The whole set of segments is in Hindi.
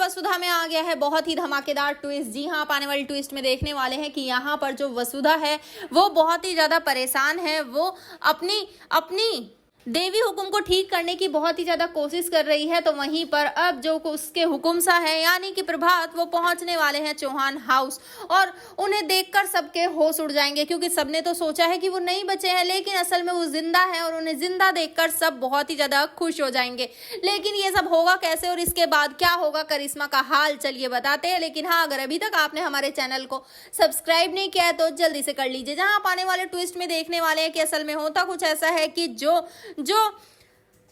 वसुधा में आ गया है बहुत ही धमाकेदार ट्विस्ट। जी हाँ, आप आने वाली ट्विस्ट में देखने वाले हैं कि यहाँ पर जो वसुधा है वो बहुत ही ज्यादा परेशान है। वो अपनी अपनी देवी हुकुम को ठीक करने की बहुत ही ज्यादा कोशिश कर रही है। तो वहीं पर अब जो उसके हुकुमसा है यानी कि प्रभात, वो पहुंचने वाले हैं चौहान हाउस और उन्हें देखकर सबके होश उड़ जाएंगे, क्योंकि सबने तो सोचा है कि वो नहीं बचे हैं, लेकिन असल में वो जिंदा है और उन्हें जिंदा देखकर सब बहुत ही ज्यादा खुश हो जाएंगे। लेकिन ये सब होगा कैसे और इसके बाद क्या होगा, करिश्मा का हाल चलिए बताते हैं। लेकिन हाँ, अगर अभी तक आपने हमारे चैनल को सब्सक्राइब नहीं किया है तो जल्दी से कर लीजिए। जहां आप आने वाले ट्विस्ट में देखने वाले हैं कि असल में होता कुछ ऐसा है कि जो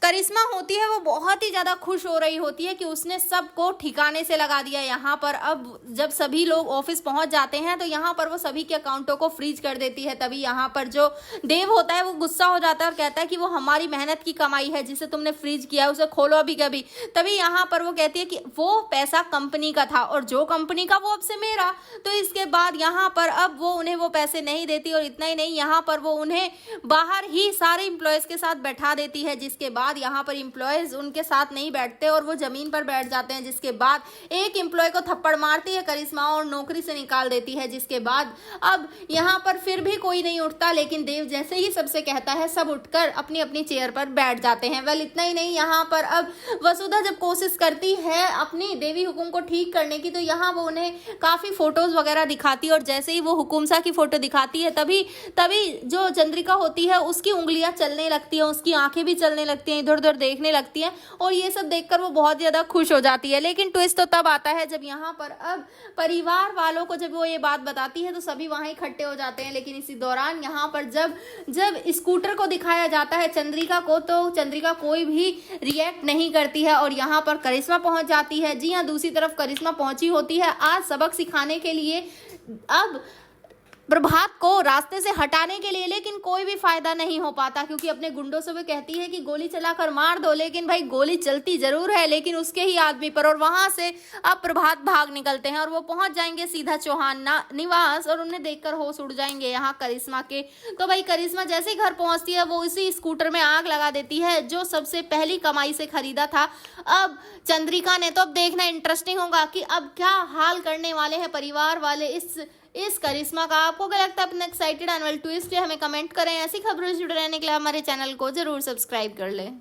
करिश्मा होती है वो बहुत ही ज्यादा खुश हो रही होती है कि उसने सबको ठिकाने से लगा दिया। यहाँ पर अब जब सभी लोग ऑफिस पहुंच जाते हैं तो यहाँ पर वो सभी के अकाउंटों को फ्रीज कर देती है। तभी यहाँ पर जो देव होता है वो गुस्सा हो जाता है और कहता है कि वो हमारी मेहनत की कमाई है जिसे तुमने फ्रीज किया, उसे खोलो अभी कभी। तभी यहाँ पर वो कहती है कि वो पैसा कंपनी का था और जो कंपनी का वो अब से मेरा। तो इसके बाद यहाँ पर अब वो उन्हें वो पैसे नहीं देती और इतना ही नहीं, यहाँ पर वो उन्हें बाहर ही सारे इंप्लॉयज के साथ बैठा देती है। जिसके बाद यहाँ पर इंप्लॉयज उनके साथ नहीं बैठते और वो जमीन पर बैठ जाते हैं। जिसके बाद एक इंप्लॉय को थप्पड़ मारती है करिश्मा और नौकरी से निकाल देती है। जिसके बाद अब यहाँ पर फिर भी कोई नहीं उठता, लेकिन देव जैसे ही सबसे कहता है सब उठकर अपनी अपनी चेयर पर बैठ जाते हैं। वेल इतना ही नहीं, यहाँ पर अब वसुधा जब कोशिश करती है अपनी देवी हुकुम को ठीक करने की तो यहाँ वो उन्हें काफी फोटोज वगैरह दिखाती है और जैसे ही वो हुकुमसा की फोटो दिखाती है तभी जो चंद्रिका होती है उसकी उंगलियां चलने लगती है, उसकी आंखें भी चलने लगती हैं, इधर उधर देखने लगती है और ये सब देखकर वो बहुत ज्यादा खुश हो जाती है। लेकिन ट्विस्ट तो तब आता है जब यहाँ पर अब परिवार वालों को जब वो ये बात बताती है तो सभी वहां इकट्ठे हो जाते हैं। लेकिन इसी दौरान यहाँ पर जब स्कूटर को दिखाया जाता है चंद्रिका को तो चंद्रिका कोई भी रिएक्ट नहीं करती है और यहाँ पर करिश्मा पहुंच जाती है। जी हाँ, दूसरी तरफ करिश्मा पहुंची होती है आज सबक सिखाने के लिए अब प्रभात को रास्ते से हटाने के लिए, लेकिन कोई भी फायदा नहीं हो पाता क्योंकि अपने गुंडों से वो कहती है कि गोली चलाकर मार दो। लेकिन भाई गोली चलती जरूर है लेकिन उसके ही आदमी पर, और वहां से अब प्रभात भाग निकलते हैं और वो पहुंच जाएंगे सीधा चौहान निवास और उन्हें देखकर होश उड़ जाएंगे यहाँ करिश्मा के। तो भाई करिश्मा जैसे ही घर पहुंचती है वो उसी स्कूटर में आग लगा देती है जो सबसे पहली कमाई से खरीदा था अब चंद्रिका ने। तो अब देखना इंटरेस्टिंग होगा कि अब क्या हाल करने वाले हैं परिवार वाले इस करिश्मा का। आपको क्या लगता है, अपना एक्साइटेड एनुअल ट्विस्ट है, हमें कमेंट करें। ऐसी खबरों से जुड़े रहने के लिए हमारे चैनल को जरूर सब्सक्राइब कर लें।